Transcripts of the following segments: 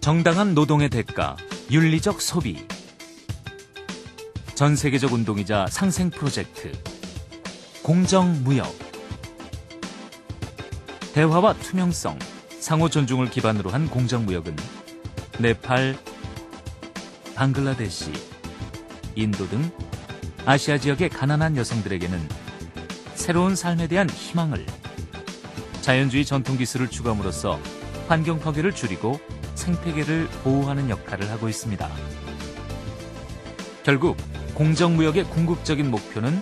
정당한 노동의 대가, 윤리적 소비. 전 세계적 운동이자 상생 프로젝트. 공정무역. 대화와 투명성, 상호 존중을 기반으로 한 공정무역은 네팔, 방글라데시, 인도 등 아시아 지역의 가난한 여성들에게는 새로운 삶에 대한 희망을, 자연주의 전통 기술을 추구함으로써 환경 파괴를 줄이고 생태계를 보호하는 역할을 하고 있습니다. 결국 공정무역의 궁극적인 목표는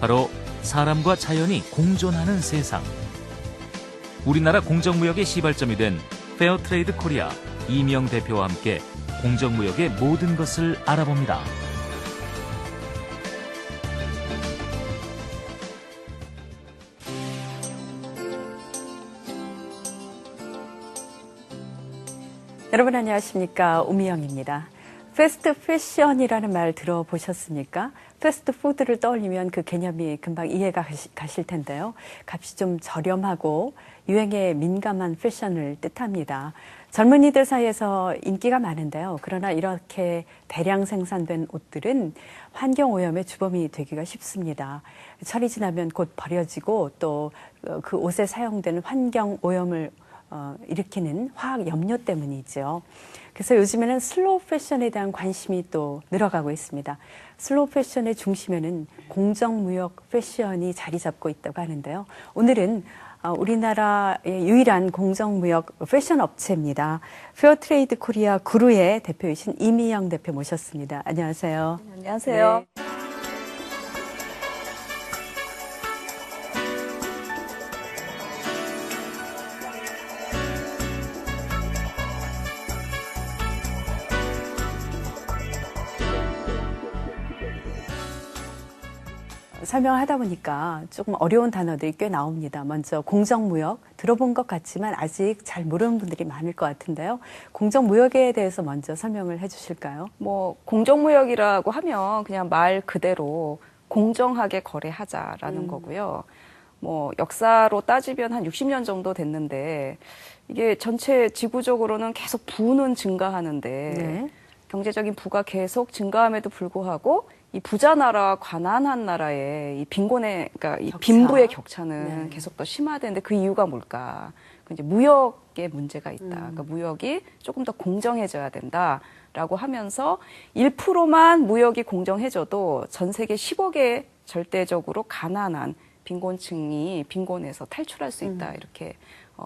바로 사람과 자연이 공존하는 세상. 우리나라 공정무역의 시발점이 된 페어트레이드 코리아 이미영 대표와 함께 공정무역의 모든 것을 알아봅니다. 여러분 안녕하십니까, 오미영입니다. 패스트 패션이라는 말 들어보셨습니까? 패스트푸드를 떠올리면 그 개념이 금방 이해가 가실 텐데요. 값이 좀 저렴하고 유행에 민감한 패션을 뜻합니다. 젊은이들 사이에서 인기가 많은데요. 그러나 이렇게 대량 생산된 옷들은 환경오염의 주범이 되기가 쉽습니다. 철이 지나면 곧 버려지고 또 그 옷에 사용되는 환경오염을 일으키는 화학 염료 때문이죠. 그래서 요즘에는 슬로우 패션에 대한 관심이 또 늘어가고 있습니다. 슬로우 패션의 중심에는 공정무역 패션이 자리 잡고 있다고 하는데요. 오늘은 우리나라의 유일한 공정무역 패션 업체입니다. 페어트레이드 코리아 구루의 대표이신 이미영 대표 모셨습니다. 안녕하세요. 안녕하세요. 네. 설명을 하다 보니까 조금 어려운 단어들이 꽤 나옵니다. 먼저 공정무역, 들어본 것 같지만 아직 잘 모르는 분들이 많을 것 같은데요. 공정무역에 대해서 먼저 설명을 해 주실까요? 공정무역이라고 하면 그냥 말 그대로 공정하게 거래하자라는 거고요. 역사로 따지면 한 60년 정도 됐는데 이게 전체 지구적으로는 계속 부는 증가하는데 네. 경제적인 부가 계속 증가함에도 불구하고 이 부자 나라와 가난한 나라의 이 빈곤의, 그러니까 이 빈부의 격차는 네. 계속 더 심화되는데 그 이유가 뭘까? 그 이제 무역에 문제가 있다. 그러니까 무역이 조금 더 공정해져야 된다라고 하면서 1%만 무역이 공정해져도 전 세계 10억의 절대적으로 가난한 빈곤층이 빈곤에서 탈출할 수 있다. 이렇게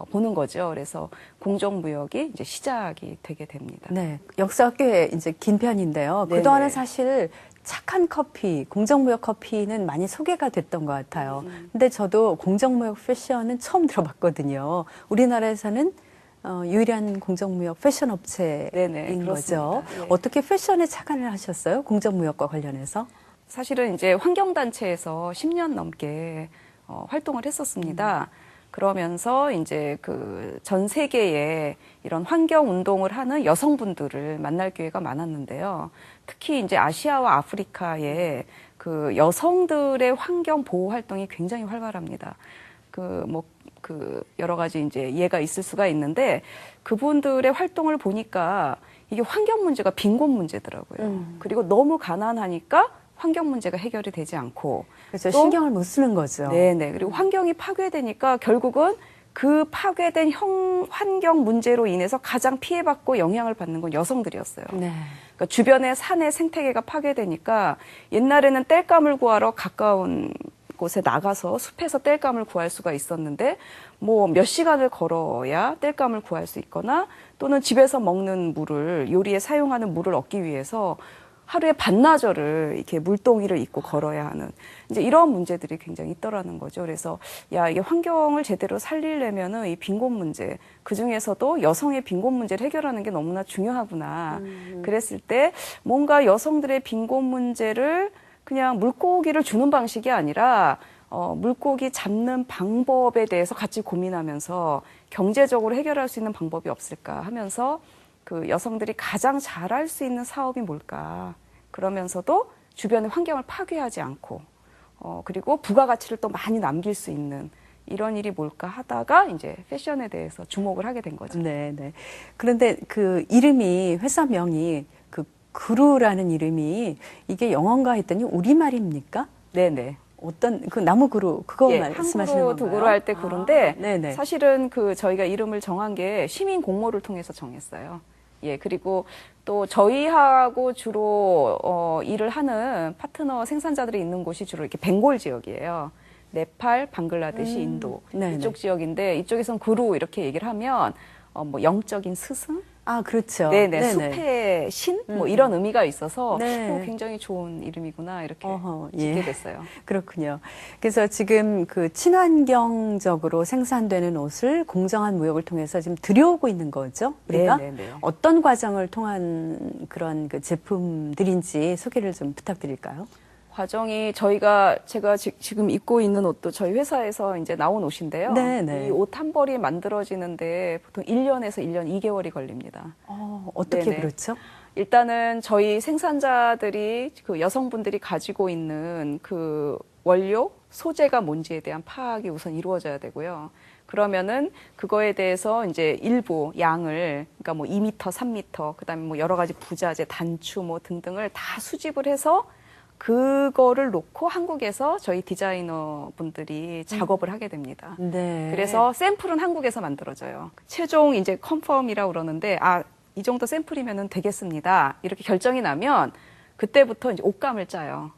보는 거죠. 그래서 공정무역이 이제 시작이 되게 됩니다. 네. 역사가 꽤 이제 긴 편인데요. 네네. 그동안은 사실 착한 커피, 공정무역 커피는 많이 소개가 됐던 것 같아요. 근데 저도 공정무역 패션은 처음 들어봤거든요. 우리나라에서는 유일한 공정무역 패션 업체인 네네, 거죠. 그렇습니다. 네. 어떻게 패션에 착안을 하셨어요? 공정무역과 관련해서? 사실은 이제 환경단체에서 10년 넘게 활동을 했었습니다. 그러면서 이제 그 전 세계에 이런 환경 운동을 하는 여성분들을 만날 기회가 많았는데요. 특히 이제 아시아와 아프리카에 그 여성들의 환경 보호 활동이 굉장히 활발합니다. 여러 가지 이제 예가 있을 수가 있는데 그분들의 활동을 보니까 이게 환경 문제가 빈곤 문제더라고요. 그리고 너무 가난하니까 환경 문제가 해결이 되지 않고. 그래서 신경을 못 쓰는 거죠. 네네. 그리고 환경이 파괴되니까 결국은 그 파괴된 환경 문제로 인해서 가장 피해받고 영향을 받는 건 여성들이었어요. 네. 그러니까 주변의 산의 생태계가 파괴되니까 옛날에는 땔감을 구하러 가까운 곳에 나가서 숲에서 땔감을 구할 수가 있었는데 몇 시간을 걸어야 땔감을 구할 수 있거나 또는 집에서 먹는 물을 요리에 사용하는 물을 얻기 위해서 하루에 반나절을 이렇게 물동이를 입고 걸어야 하는 이제 이런 문제들이 굉장히 있더라는 거죠. 그래서 이게 환경을 제대로 살리려면은 이 빈곤 문제, 그 중에서도 여성의 빈곤 문제를 해결하는 게 너무나 중요하구나. 그랬을 때 뭔가 여성들의 빈곤 문제를 그냥 물고기를 주는 방식이 아니라 물고기 잡는 방법에 대해서 같이 고민하면서 경제적으로 해결할 수 있는 방법이 없을까 하면서 그 여성들이 가장 잘할 수 있는 사업이 뭘까? 그러면서도 주변의 환경을 파괴하지 않고, 그리고 부가가치를 또 많이 남길 수 있는 이런 일이 뭘까 하다가 이제 패션에 대해서 주목을 하게 된 거죠. 네, 네. 그런데 그 이름이 회사명이 그 그루라는 이름이 이게 영어인가 했더니 우리말입니까? 네네. 어떤 그 나무 그루 그거 예, 말씀하시는 한국으로 건가요? 도구로 할 때 그루인데 네네. 사실은 그 저희가 이름을 정한 게 시민 공모를 통해서 정했어요. 예, 그리고 또 저희하고 주로 일을 하는 파트너 생산자들이 있는 곳이 주로 이렇게 벵골 지역이에요. 네팔, 방글라데시, 인도 네네. 이쪽 지역인데 이쪽에선 구루 이렇게 얘기를 하면 뭐 영적인 스승, 아, 그렇죠. 네네, 숲의 신, 뭐 이런 의미가 있어서 네. 굉장히 좋은 이름이구나 이렇게 어허, 짓게 예. 됐어요. 그렇군요. 그래서 지금 그 친환경적으로 생산되는 옷을 공정한 무역을 통해서 지금 들여오고 있는 거죠. 우리가 네네네. 어떤 과정을 통한 그런 그 제품들인지 소개를 좀 부탁드릴까요? 과정이 제가 지금 입고 있는 옷도 저희 회사에서 이제 나온 옷인데요. 네네. 이 옷 한 벌이 만들어지는데 보통 1년에서 1년 2개월이 걸립니다. 어떻게 네네. 그렇죠? 일단은 저희 생산자들이 그 여성분들이 가지고 있는 그 원료, 소재가 뭔지에 대한 파악이 우선 이루어져야 되고요. 그러면은 그거에 대해서 이제 일부 양을, 그러니까 뭐 2m, 3m, 그다음에 뭐 여러 가지 부자재, 단추 뭐 등등을 다 수집을 해서 그거를 놓고 한국에서 저희 디자이너 분들이 작업을 하게 됩니다. 네. 그래서 샘플은 한국에서 만들어져요. 최종 이제 컨펌이라고 그러는데, 이 정도 샘플이면은 되겠습니다. 이렇게 결정이 나면 그때부터 이제 옷감을 짜요.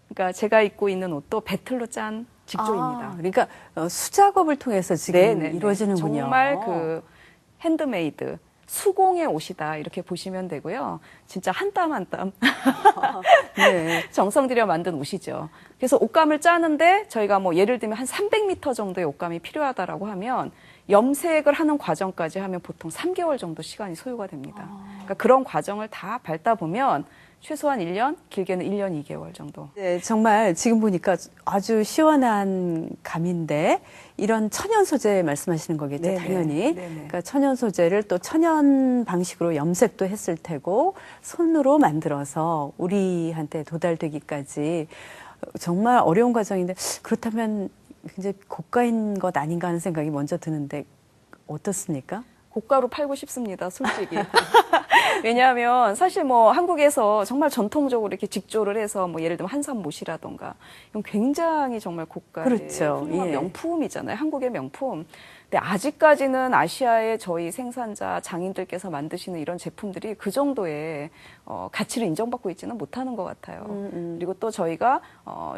그러니까 제가 입고 있는 옷도 배틀로 짠 직조입니다. 그러니까 수작업을 통해서 지금 네네네. 이루어지는군요. 정말 그 핸드메이드. 수공의 옷이다 이렇게 보시면 되고요. 진짜 한 땀 한 땀 네. 정성 들여 만든 옷이죠. 그래서 옷감을 짜는데 저희가 뭐 예를 들면 한 300m 정도의 옷감이 필요하다라고 하면 염색을 하는 과정까지 하면 보통 3개월 정도 시간이 소요가 됩니다. 그러니까 그런 과정을 다 밟다 보면 최소한 1년, 길게는 1년 2개월 정도. 네, 정말 지금 보니까 아주 시원한 감인데 이런 천연 소재 말씀하시는 거겠죠, 네네. 당연히. 네네. 그러니까 천연 소재를 또 천연 방식으로 염색도 했을 테고 손으로 만들어서 우리한테 도달되기까지 정말 어려운 과정인데 그렇다면 굉장히 고가인 것 아닌가 하는 생각이 먼저 드는데 어떻습니까? 고가로 팔고 싶습니다, 솔직히. 왜냐하면 사실 뭐 한국에서 정말 전통적으로 이렇게 직조를 해서 뭐 예를 들면 한산못이라던가 이건 굉장히 정말 고가의 그렇죠. 훌륭한 예. 명품이잖아요. 한국의 명품. 근데 아직까지는 아시아의 저희 생산자 장인들께서 만드시는 이런 제품들이 그 정도의 가치를 인정받고 있지는 못하는 것 같아요. 그리고 또 저희가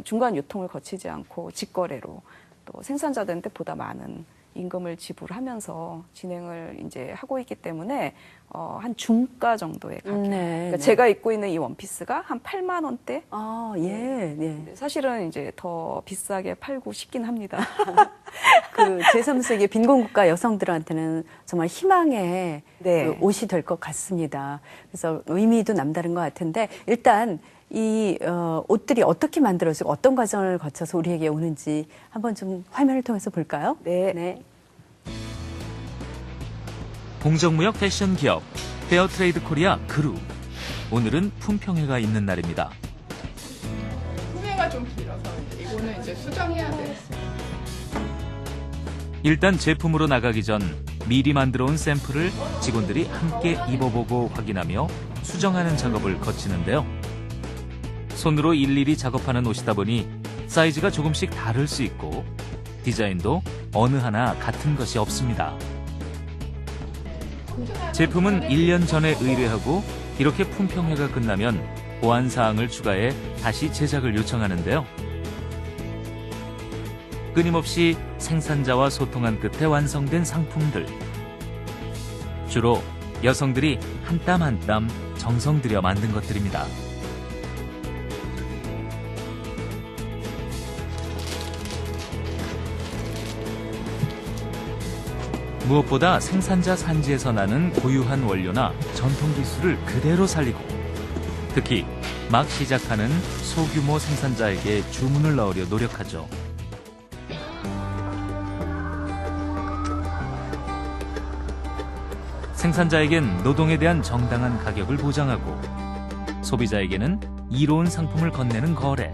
중간 유통을 거치지 않고 직거래로 또 생산자들한테 보다 많은 임금을 지불하면서 진행을 이제 하고 있기 때문에 한 중가 정도의 가격. 그러니까 제가 입고 있는 이 원피스가 한 8만 원대. 예, 예. 사실은 이제 더 비싸게 팔고 싶긴 합니다. 그 제3세기 빈곤국가 여성들한테는 정말 희망의 네. 그 옷이 될 것 같습니다. 그래서 의미도 남다른 것 같은데 일단 이 옷들이 어떻게 만들어지고 어떤 과정을 거쳐서 우리에게 오는지 한번 좀 화면을 통해서 볼까요? 네. 공정무역 패션 기업 페어트레이드 코리아 그루. 오늘은 품평회가 있는 날입니다. 소매가 좀 길어서 이거는 이제 수정해야 돼요. 일단 제품으로 나가기 전 미리 만들어 온 샘플을 직원들이 함께 입어보고 확인하며 수정하는 작업을 거치는데요. 손으로 일일이 작업하는 옷이다 보니 사이즈가 조금씩 다를 수 있고 디자인도 어느 하나 같은 것이 없습니다. 제품은 1년 전에 의뢰하고 이렇게 품평회가 끝나면 보완사항을 추가해 다시 제작을 요청하는데요. 끊임없이 생산자와 소통한 끝에 완성된 상품들. 주로 여성들이 한 땀 한 땀 정성 들여 만든 것들입니다. 무엇보다 생산자 산지에서 나는 고유한 원료나 전통 기술을 그대로 살리고 특히 막 시작하는 소규모 생산자에게 주문을 넣으려 노력하죠. 생산자에겐 노동에 대한 정당한 가격을 보장하고 소비자에게는 이로운 상품을 건네는 거래.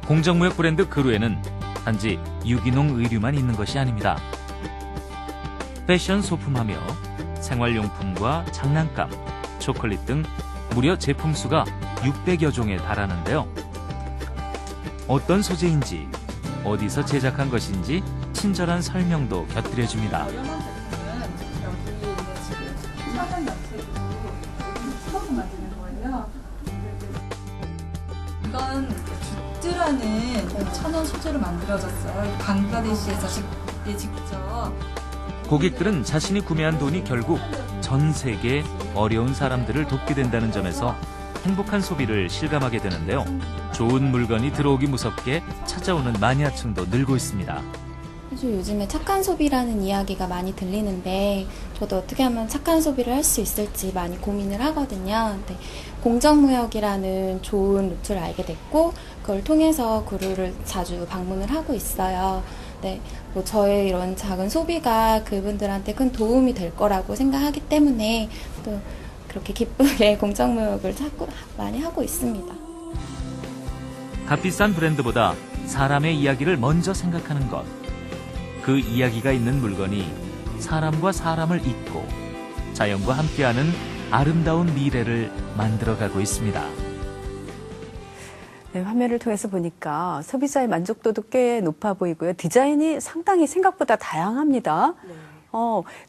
공정무역 브랜드 그루에는 단지 유기농 의류만 있는 것이 아닙니다. 패션 소품하며 생활용품과 장난감, 초콜릿 등 무려 제품 수가 600여 종에 달하는데요. 어떤 소재인지, 어디서 제작한 것인지 친절한 설명도 곁들여줍니다. 저렴한 제품은 여기 있는 지금 천연 염색으로 수박을 만드는 거예요. 이건 굿즈라는 천연 소재로 만들어졌어요. 방글라데시에서 직접. 고객들은 자신이 구매한 돈이 결국 전 세계 어려운 사람들을 돕게 된다는 점에서 행복한 소비를 실감하게 되는데요. 좋은 물건이 들어오기 무섭게 찾아오는 마니아층도 늘고 있습니다. 사실 요즘에 착한 소비라는 이야기가 많이 들리는데 저도 어떻게 하면 착한 소비를 할 수 있을지 많이 고민을 하거든요. 근데 공정무역이라는 좋은 루트를 알게 됐고 그걸 통해서 구루를 자주 방문을 하고 있어요. 네, 뭐 저의 이런 작은 소비가 그분들한테 큰 도움이 될 거라고 생각하기 때문에 또 그렇게 기쁘게 공정무역을 많이 하고 있습니다. 값비싼 브랜드보다 사람의 이야기를 먼저 생각하는 것. 그 이야기가 있는 물건이 사람과 사람을 잇고 자연과 함께하는 아름다운 미래를 만들어가고 있습니다. 네, 화면을 통해서 보니까 소비자의 만족도도 꽤 높아 보이고요. 디자인이 상당히 생각보다 다양합니다. 네.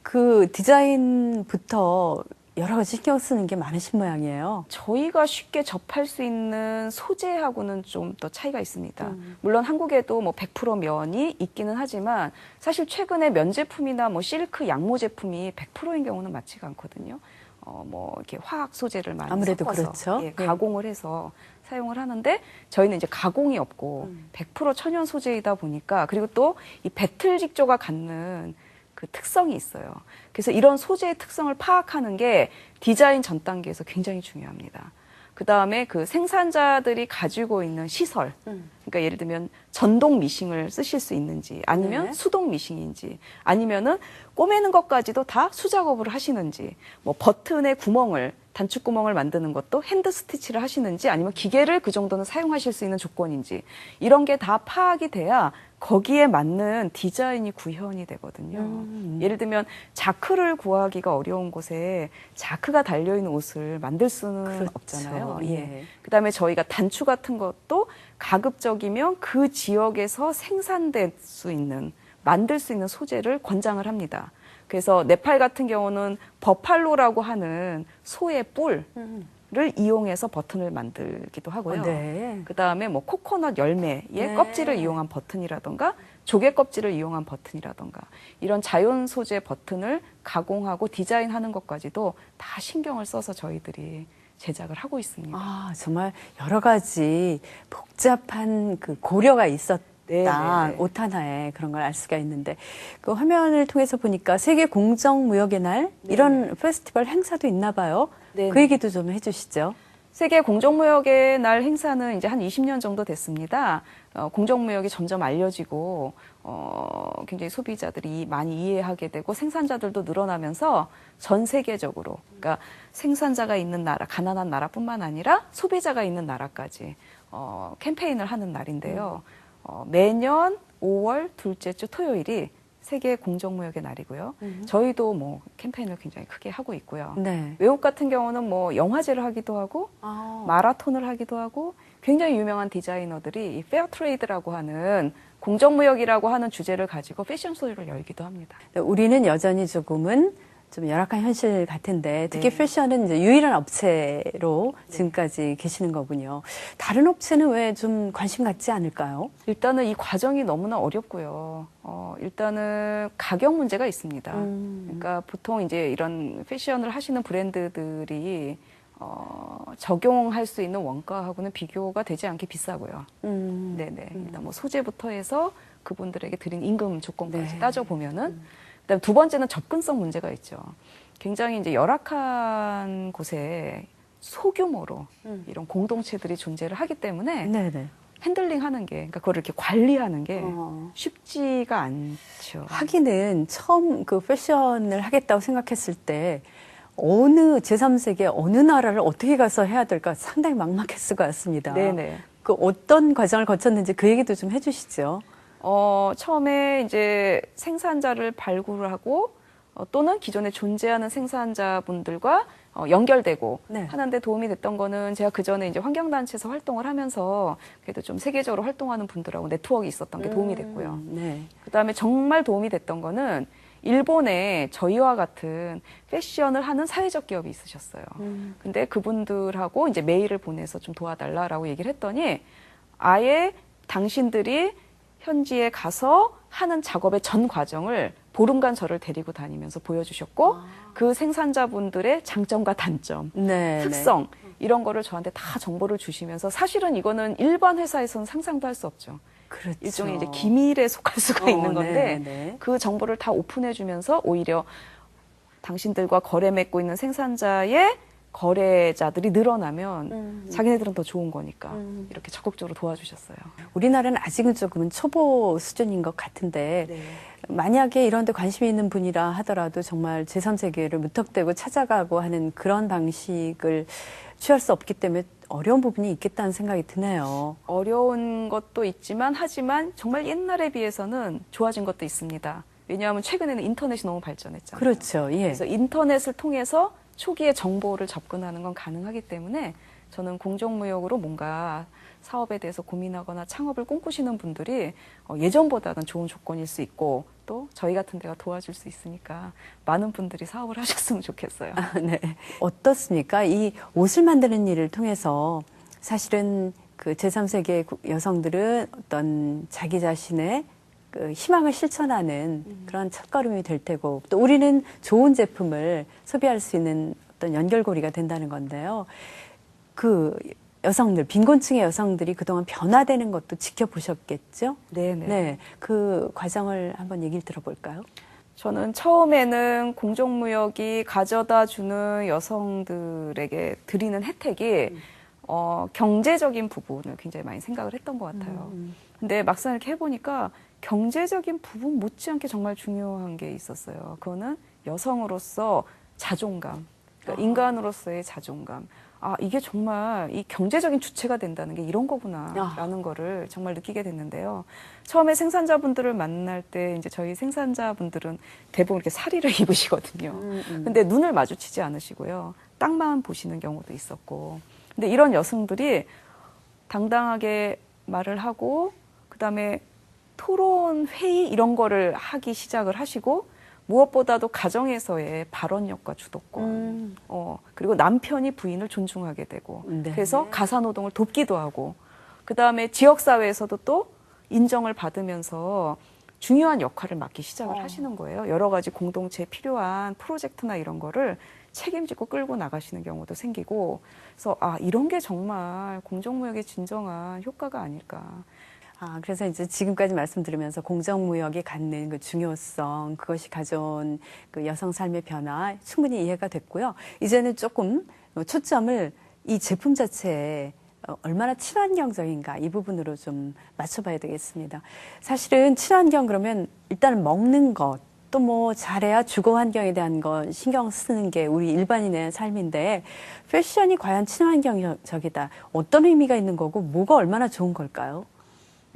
그 디자인부터 여러 가지 신경 쓰는 게 많으신 모양이에요. 저희가 쉽게 접할 수 있는 소재하고는 좀 더 차이가 있습니다. 물론 한국에도 뭐 100% 면이 있기는 하지만 사실 최근에 면 제품이나 뭐 실크 양모 제품이 100%인 경우는 많지가 않거든요. 뭐 이렇게 화학 소재를 많이 아무래도 섞어서 그렇죠. 예, 가공을 해서 사용을 하는데 저희는 이제 가공이 없고 100% 천연 소재이다 보니까 그리고 또 이 배틀직조가 갖는 그 특성이 있어요. 그래서 이런 소재의 특성을 파악하는 게 디자인 전 단계에서 굉장히 중요합니다. 그 다음에 그 생산자들이 가지고 있는 시설, 그러니까 예를 들면 전동 미싱을 쓰실 수 있는지, 아니면 네. 수동 미싱인지, 아니면은 꼬매는 것까지도 다 수작업으로 하시는지, 뭐 버튼의 구멍을 단축 구멍을 만드는 것도 핸드 스티치를 하시는지, 아니면 기계를 그 정도는 사용하실 수 있는 조건인지 이런 게 다 파악이 돼야 거기에 맞는 디자인이 구현이 되거든요. 예를 들면 자크를 구하기가 어려운 곳에 자크가 달려있는 옷을 만들 수는 그렇죠. 없잖아요. 예. 그다음에 저희가 단추 같은 것도 가급적이면 그 지역에서 생산될 수 있는, 만들 수 있는 소재를 권장을 합니다. 그래서 네팔 같은 경우는 버팔로라고 하는 소의 뿔을 이용해서 버튼을 만들기도 하고요. 네. 그다음에 뭐 코코넛 열매의 네. 껍질을 이용한 버튼이라던가 조개 껍질을 이용한 버튼이라던가 이런 자연 소재 버튼을 가공하고 디자인하는 것까지도 다 신경을 써서 저희들이 제작을 하고 있습니다. 아, 정말 여러 가지 복잡한 그 고려가 있었다. 네, 네, 네. 옷 하나에 그런 걸 알 수가 있는데 그 화면을 통해서 보니까 세계 공정무역의 날 이런 페스티벌 행사도 있나 봐요. 네, 그 네. 얘기도 좀 해주시죠. 세계 공정무역의 날 행사는 이제 한 20년 정도 됐습니다. 공정무역이 점점 알려지고 굉장히 소비자들이 많이 이해하게 되고 생산자들도 늘어나면서 전 세계적으로, 그러니까 생산자가 있는 나라, 가난한 나라뿐만 아니라 소비자가 있는 나라까지 캠페인을 하는 날인데요. 매년 5월 둘째 주 토요일이 세계 공정무역의 날이고요. 저희도 뭐 캠페인을 굉장히 크게 하고 있고요. 네. 외국 같은 경우는 뭐 영화제를 하기도 하고 마라톤을 하기도 하고 굉장히 유명한 디자이너들이 이 페어트레이드라고 하는 공정무역이라고 하는 주제를 가지고 패션 쇼를 열기도 합니다. 우리는 여전히 조금은 좀 열악한 현실 같은데 특히 네. 패션은 이제 유일한 업체로 지금까지 계시는 거군요. 다른 업체는 왜 좀 관심 갖지 않을까요? 일단은 이 과정이 너무나 어렵고요. 일단은 가격 문제가 있습니다. 그러니까 보통 이제 이런 패션을 하시는 브랜드들이 적용할 수 있는 원가하고는 비교가 되지 않게 비싸고요. 네네. 일단 뭐 소재부터 해서 그분들에게 드린 임금 조건까지 네. 따져 보면은. 그다음 두 번째는 접근성 문제가 있죠. 굉장히 이제 열악한 곳에 소규모로 이런 공동체들이 존재를 하기 때문에 네네. 핸들링하는 게, 그러니까 그걸 이렇게 관리하는 게 쉽지가 않죠. 하기는 처음 그 패션을 하겠다고 생각했을 때 어느 제3세계 어느 나라를 어떻게 가서 해야 될까 상당히 막막했을 것 같습니다. 네네. 그 어떤 과정을 거쳤는지 그 얘기도 좀 해주시죠. 처음에 이제 생산자를 발굴하고 또는 기존에 존재하는 생산자분들과 연결되고 네. 하는데 도움이 됐던 거는 제가 그 전에 이제 환경단체에서 활동을 하면서 그래도 좀 세계적으로 활동하는 분들하고 네트워크가 있었던 게 도움이 됐고요. 네. 그다음에 정말 도움이 됐던 거는 일본에 저희와 같은 패션을 하는 사회적 기업이 있으셨어요. 근데 그분들하고 이제 메일을 보내서 좀 도와달라라고 얘기를 했더니 아예 당신들이 현지에 가서 하는 작업의 전 과정을 보름간 저를 데리고 다니면서 보여주셨고 그 생산자분들의 장점과 단점, 네. 특성 이런 거를 저한테 다 정보를 주시면서 사실은 이거는 일반 회사에서는 상상도 할 수 없죠. 그렇죠. 일종의 이제 기밀에 속할 수가 있는 건데 네. 그 정보를 다 오픈해주면서 오히려 당신들과 거래 맺고 있는 생산자의 거래자들이 늘어나면 자기네들은 더 좋은 거니까 이렇게 적극적으로 도와주셨어요. 우리나라는 아직은 조금은 초보 수준인 것 같은데 네. 만약에 이런 데 관심이 있는 분이라 하더라도 정말 제3세계를 무턱대고 찾아가고 하는 그런 방식을 취할 수 없기 때문에 어려운 부분이 있겠다는 생각이 드네요. 어려운 것도 있지만 하지만 정말 옛날에 비해서는 좋아진 것도 있습니다. 왜냐하면 최근에는 인터넷이 너무 발전했잖아요. 그렇죠. 예. 그래서 인터넷을 통해서 초기에 정보를 접근하는 건 가능하기 때문에 저는 공정무역으로 뭔가 사업에 대해서 고민하거나 창업을 꿈꾸시는 분들이 예전보다는 좋은 조건일 수 있고 또 저희 같은 데가 도와줄 수 있으니까 많은 분들이 사업을 하셨으면 좋겠어요. 네. 어떻습니까? 이 옷을 만드는 일을 통해서 사실은 그 제3세계 여성들은 어떤 자기 자신의 그 희망을 실천하는 그런 첫걸음이 될 테고 또 우리는 좋은 제품을 소비할 수 있는 어떤 연결고리가 된다는 건데요. 그 여성들, 빈곤층의 여성들이 그동안 변화되는 것도 지켜보셨겠죠? 네네. 네. 그 과정을 한번 얘기를 들어볼까요? 저는 처음에는 공정무역이 가져다 주는 여성들에게 드리는 혜택이 경제적인 부분을 굉장히 많이 생각을 했던 것 같아요. 근데 막상 이렇게 해보니까 경제적인 부분 못지않게 정말 중요한 게 있었어요. 그거는 여성으로서 자존감, 그러니까 인간으로서의 자존감. 아, 이게 정말 이 경제적인 주체가 된다는 게 이런 거구나라는 거를 정말 느끼게 됐는데요. 처음에 생산자분들을 만날 때 이제 저희 생산자분들은 대부분 이렇게 사리를 입으시거든요. 근데 눈을 마주치지 않으시고요. 땅만 보시는 경우도 있었고. 근데 이런 여성들이 당당하게 말을 하고 그다음에 토론 회의 이런 거를 하기 시작을 하시고 무엇보다도 가정에서의 발언력과 주도권, 그리고 남편이 부인을 존중하게 되고, 네. 그래서 가사노동을 돕기도 하고, 그 다음에 지역사회에서도 또 인정을 받으면서 중요한 역할을 맡기 시작을 하시는 거예요. 여러 가지 공동체에 필요한 프로젝트나 이런 거를 책임지고 끌고 나가시는 경우도 생기고, 그래서 아, 이런 게 정말 공정무역의 진정한 효과가 아닐까. 아, 그래서 이제 지금까지 말씀드리면서 공정무역이 갖는 그 중요성, 그것이 가져온 그 여성 삶의 변화 충분히 이해가 됐고요. 이제는 조금 초점을 이 제품 자체에 얼마나 친환경적인가 이 부분으로 좀 맞춰봐야 되겠습니다. 사실은 친환경 그러면 일단 먹는 것, 또 뭐 잘해야 주거 환경에 대한 건 신경 쓰는 게 우리 일반인의 삶인데 패션이 과연 친환경적이다. 어떤 의미가 있는 거고 뭐가 얼마나 좋은 걸까요?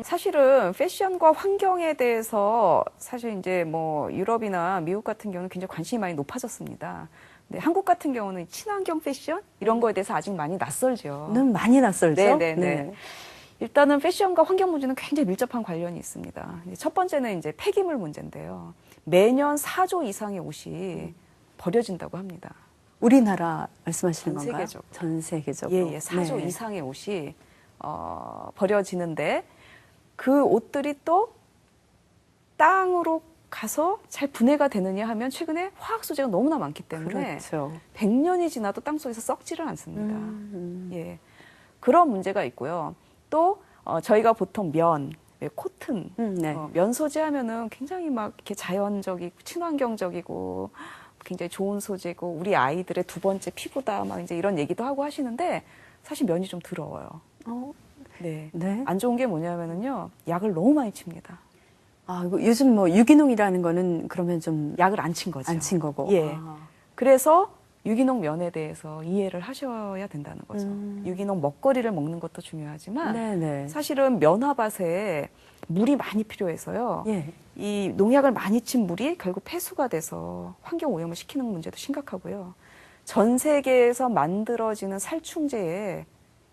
사실은 패션과 환경에 대해서 사실 이제 뭐 유럽이나 미국 같은 경우는 굉장히 관심이 많이 높아졌습니다. 근데 한국 같은 경우는 친환경 패션 이런 거에 대해서 아직 많이 낯설죠. 는 많이 낯설죠. 네네네. 네. 일단은 패션과 환경 문제는 굉장히 밀접한 관련이 있습니다. 첫 번째는 이제 폐기물 문제인데요. 매년 4조 이상의 옷이 버려진다고 합니다. 우리나라 말씀하시는 전 건가요? 세계적으로. 전 세계적으로. 예, 4조 네. 이상의 옷이 버려지는데 그 옷들이 또 땅으로 가서 잘 분해가 되느냐 하면 최근에 화학 소재가 너무나 많기 때문에 그렇죠. 100년이 지나도 땅속에서 썩지를 않습니다. 예, 그런 문제가 있고요. 또 저희가 보통 면, 코튼, 네. 면 소재하면은 굉장히 막 이렇게 자연적이고 친환경적이고 굉장히 좋은 소재고 우리 아이들의 두 번째 피부다 막 이제 이런 얘기도 하고 하시는데 사실 면이 좀 더러워요. 네. 네. 안 좋은 게 뭐냐면은요, 약을 너무 많이 칩니다. 아, 이거 요즘 뭐 유기농이라는 거는 그러면 좀 약을 안 친 거죠. 안 친 거고. 예. 아. 그래서 유기농 면에 대해서 이해를 하셔야 된다는 거죠. 유기농 먹거리를 먹는 것도 중요하지만 네네. 사실은 면화밭에 물이 많이 필요해서요. 예. 이 농약을 많이 친 물이 결국 폐수가 돼서 환경 오염을 시키는 문제도 심각하고요. 전 세계에서 만들어지는 살충제의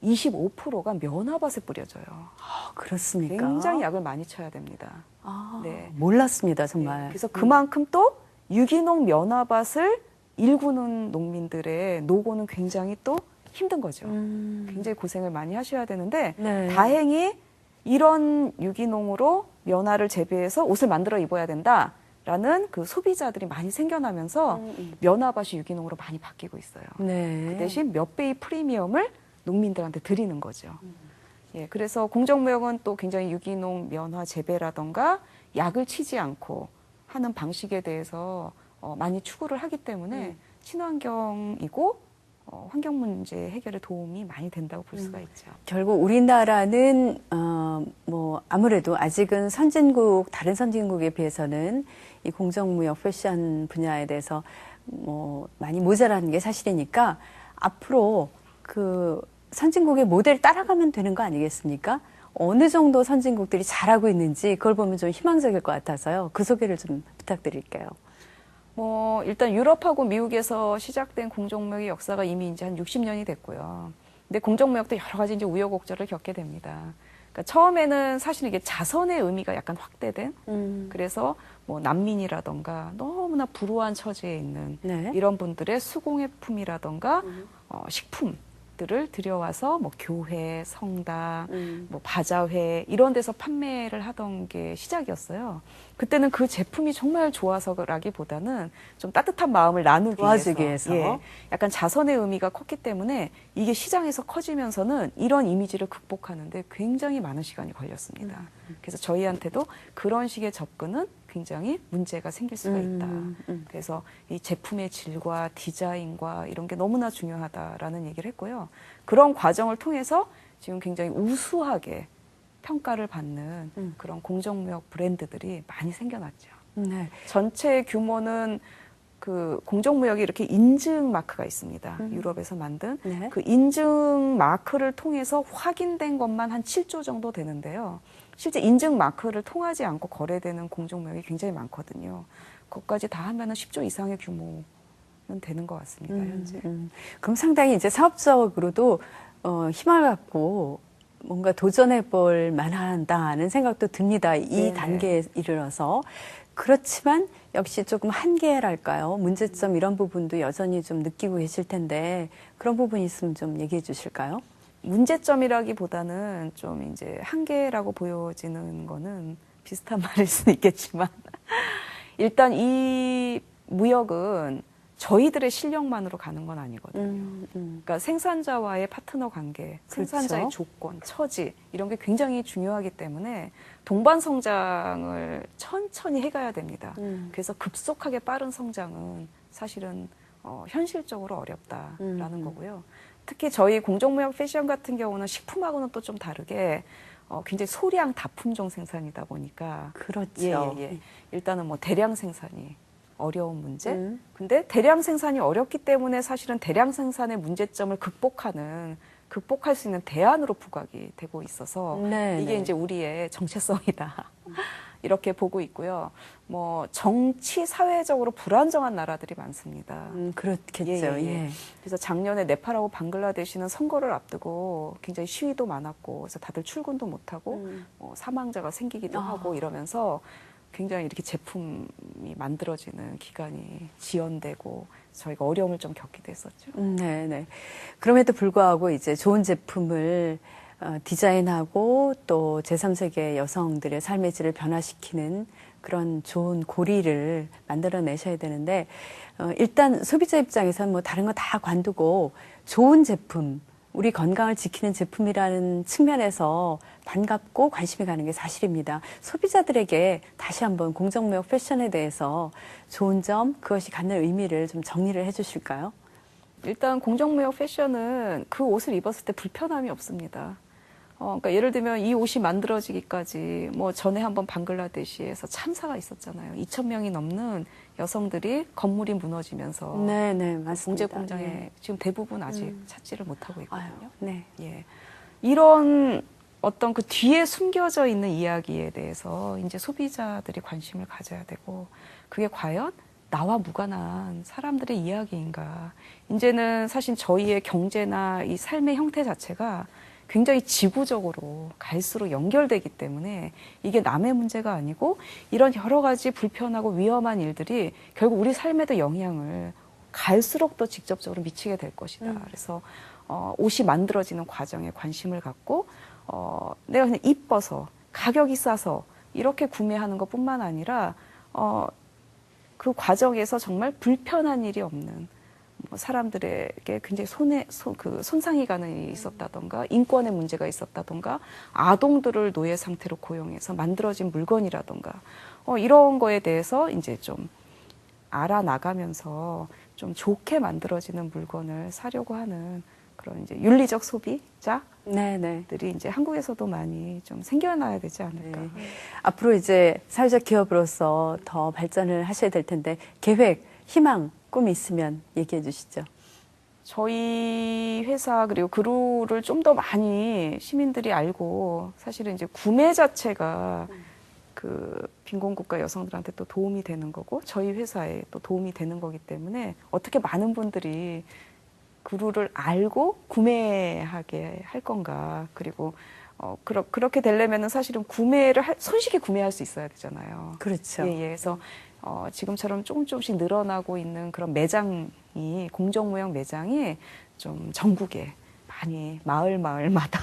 25%가 면화밭에 뿌려져요. 아, 그렇습니까? 굉장히 약을 많이 쳐야 됩니다. 아, 네. 몰랐습니다, 정말. 그래서 그만큼 또 유기농 면화밭을 일구는 농민들의 노고는 굉장히 또 힘든 거죠. 굉장히 고생을 많이 하셔야 되는데 네. 다행히 이런 유기농으로 면화를 재배해서 옷을 만들어 입어야 된다라는 그 소비자들이 많이 생겨나면서 면화밭이 유기농으로 많이 바뀌고 있어요. 네. 그 대신 몇 배의 프리미엄을 농민들한테 드리는 거죠. 예, 그래서 공정무역은 또 굉장히 유기농 면화 재배라던가 약을 치지 않고 하는 방식에 대해서 많이 추구를 하기 때문에 친환경이고 환경 문제 해결에 도움이 많이 된다고 볼 수가 있죠. 결국 우리나라는 뭐 아무래도 아직은 선진국 다른 선진국에 비해서는 이 공정무역 패션 분야에 대해서 뭐 많이 모자라는 게 사실이니까 앞으로 그 선진국의 모델 따라가면 되는 거 아니겠습니까? 어느 정도 선진국들이 잘하고 있는지 그걸 보면 좀 희망적일 것 같아서요. 그 소개를 좀 부탁드릴게요. 뭐 일단 유럽하고 미국에서 시작된 공정무역의 역사가 이미 이제 한 60년이 됐고요. 근데 공정무역도 여러 가지 이제 우여곡절을 겪게 됩니다. 그러니까 처음에는 사실 이게 자선의 의미가 약간 확대된 그래서 뭐 난민이라던가 너무나 불우한 처지에 있는 네. 이런 분들의 수공예품이라던가 식품들을 들여와서 뭐 교회, 성당, 뭐 바자회 이런 데서 판매를 하던 게 시작이었어요. 그때는 그 제품이 정말 좋아서라기보다는 좀 따뜻한 마음을 나누기 도와주기 위해서 위해서. 예, 약간 자선의 의미가 컸기 때문에 이게 시장에서 커지면서는 이런 이미지를 극복하는데 굉장히 많은 시간이 걸렸습니다. 그래서 저희한테도 그런 식의 접근은 굉장히 문제가 생길 수가 있다. 그래서 이 제품의 질과 디자인과 이런 게 너무나 중요하다라는 얘기를 했고요. 그런 과정을 통해서 지금 굉장히 우수하게 평가를 받는 그런 공정무역 브랜드들이 많이 생겨났죠. 네. 전체 규모는 그 공정무역이 이렇게 인증 마크가 있습니다. 유럽에서 만든 네. 그 인증 마크를 통해서 확인된 것만 한 7조 정도 되는데요. 실제 인증 마크를 통하지 않고 거래되는 공정무역이 굉장히 많거든요. 그것까지 다 하면은 10조 이상의 규모는 되는 것 같습니다. 현재. 그럼 상당히 이제 사업적으로도 희망을 갖고 뭔가 도전해 볼 만하다는 생각도 듭니다. 이 네네. 단계에 이르러서. 그렇지만 역시 조금 한계랄까요? 문제점 이런 부분도 여전히 좀 느끼고 계실 텐데 그런 부분이 있으면 좀 얘기해 주실까요? 문제점이라기보다는 좀 이제 한계라고 보여지는 거는 비슷한 말일 수는 있겠지만 일단 이 무역은 저희들의 실력만으로 가는 건 아니거든요. 그러니까 생산자와의 파트너 관계, 생산자의 그렇죠. 조건, 처지 이런 게 굉장히 중요하기 때문에 동반 성장을 천천히 해가야 됩니다. 그래서 급속하게 빠른 성장은 사실은 현실적으로 어렵다라는 거고요. 특히 저희 공정무역 패션 같은 경우는 식품하고는 또 좀 다르게 굉장히 소량 다품종 생산이다 보니까 그렇죠. 일단은 뭐 대량 생산이 어려운 문제. 근데 대량 생산이 어렵기 때문에 사실은 대량 생산의 문제점을 극복할 수 있는 대안으로 부각이 되고 있어서 네, 이게 네. 이제 우리의 정체성이다. 이렇게 보고 있고요. 뭐 정치 사회적으로 불안정한 나라들이 많습니다. 그렇겠죠. 예. 그래서 작년에 네팔하고 방글라데시는 선거를 앞두고 굉장히 시위도 많았고, 그래서 다들 출근도 못하고 사망자가 생기기도 하고 이러면서 굉장히 이렇게 제품이 만들어지는 기간이 지연되고 저희가 어려움을 좀 겪기도 했었죠. 네. 그럼에도 불구하고 이제 좋은 제품을 디자인하고 또 제3세계 여성들의 삶의 질을 변화시키는 그런 좋은 고리를 만들어내셔야 되는데 일단 소비자 입장에서는 뭐 다른 거 다 관두고 좋은 제품, 우리 건강을 지키는 제품이라는 측면에서 반갑고 관심이 가는 게 사실입니다. 소비자들에게 다시 한번 공정무역 패션에 대해서 좋은 점, 그것이 갖는 의미를 좀 정리를 해 주실까요? 일단 공정무역 패션은 그 옷을 입었을 때 불편함이 없습니다. 그러니까 예를 들면 이 옷이 만들어지기까지 뭐 전에 한번 방글라데시에서 참사가 있었잖아요. 2,000명이 넘는 여성들이 건물이 무너지면서 네, 맞습니다. 봉제 공장에 예. 지금 대부분 아직 찾지를 못하고 있거든요. 네. 예. 이런 어떤 그 뒤에 숨겨져 있는 이야기에 대해서 이제 소비자들이 관심을 가져야 되고, 그게 과연 나와 무관한 사람들의 이야기인가. 이제는 사실 저희의 경제나 이 삶의 형태 자체가 굉장히 지구적으로 갈수록 연결되기 때문에 이게 남의 문제가 아니고 이런 여러 가지 불편하고 위험한 일들이 결국 우리 삶에도 영향을 갈수록 더 직접적으로 미치게 될 것이다. 그래서 옷이 만들어지는 과정에 관심을 갖고 내가 그냥 이뻐서 가격이 싸서 이렇게 구매하는 것뿐만 아니라 그 과정에서 정말 불편한 일이 없는 사람들에게 굉장히 손상이 가는 일이 있었다던가 인권의 문제가 있었다던가 아동들을 노예 상태로 고용해서 만들어진 물건이라던가 이런 거에 대해서 이제 좀 알아나가면서 좀 좋게 만들어지는 물건을 사려고 하는 그런 이제 윤리적 소비자들이 네네. 이제 한국에서도 많이 좀 생겨나야 되지 않을까. 네. 앞으로 이제 사회적 기업으로서 더 발전을 하셔야 될 텐데 계획, 희망, 꿈이 있으면 얘기해 주시죠. 저희 회사 그리고 그루를 좀 더 많이 시민들이 알고 사실은 이제 구매 자체가 그 빈곤국가 여성들한테 또 도움이 되는 거고 저희 회사에 또 도움이 되는 거기 때문에 어떻게 많은 분들이 그루를 알고 구매하게 할 건가. 그리고 그렇게 되려면은 사실은 구매를 손쉽게 구매할 수 있어야 되잖아요. 그렇죠. 예, 예. 그래서 지금처럼 조금씩 늘어나고 있는 그런 매장이 공정무역 매장이 좀 전국에 많이 마을마다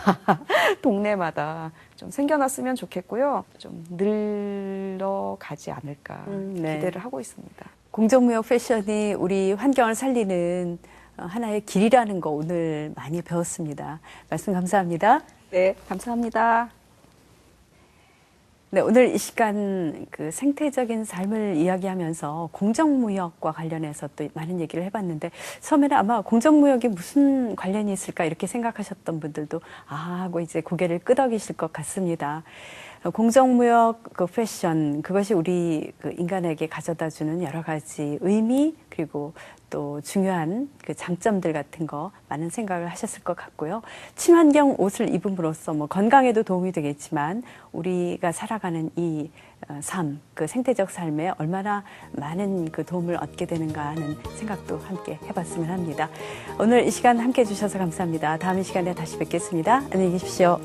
동네마다 좀 생겨났으면 좋겠고요. 좀 늘어가지 않을까 네. 기대를 하고 있습니다. 공정무역 패션이 우리 환경을 살리는 하나의 길이라는 거 오늘 많이 배웠습니다. 말씀 감사합니다. 네, 감사합니다. 네, 오늘 이 시간 그 생태적인 삶을 이야기하면서 공정무역과 관련해서 또 많은 얘기를 해봤는데 처음에는 아마 공정무역이 무슨 관련이 있을까 이렇게 생각하셨던 분들도 하고 이제 고개를 끄덕이실 것 같습니다. 공정무역 그 패션 그것이 우리 그 인간에게 가져다주는 여러 가지 의미 그리고 또 중요한 그 장점들 같은 거 많은 생각을 하셨을 것 같고요. 친환경 옷을 입음으로써 뭐 건강에도 도움이 되겠지만 우리가 살아가는 이 삶, 그 생태적 삶에 얼마나 많은 그 도움을 얻게 되는가 하는 생각도 함께 해봤으면 합니다. 오늘 이 시간 함께 해주셔서 감사합니다. 다음 이 시간에 다시 뵙겠습니다. 안녕히 계십시오.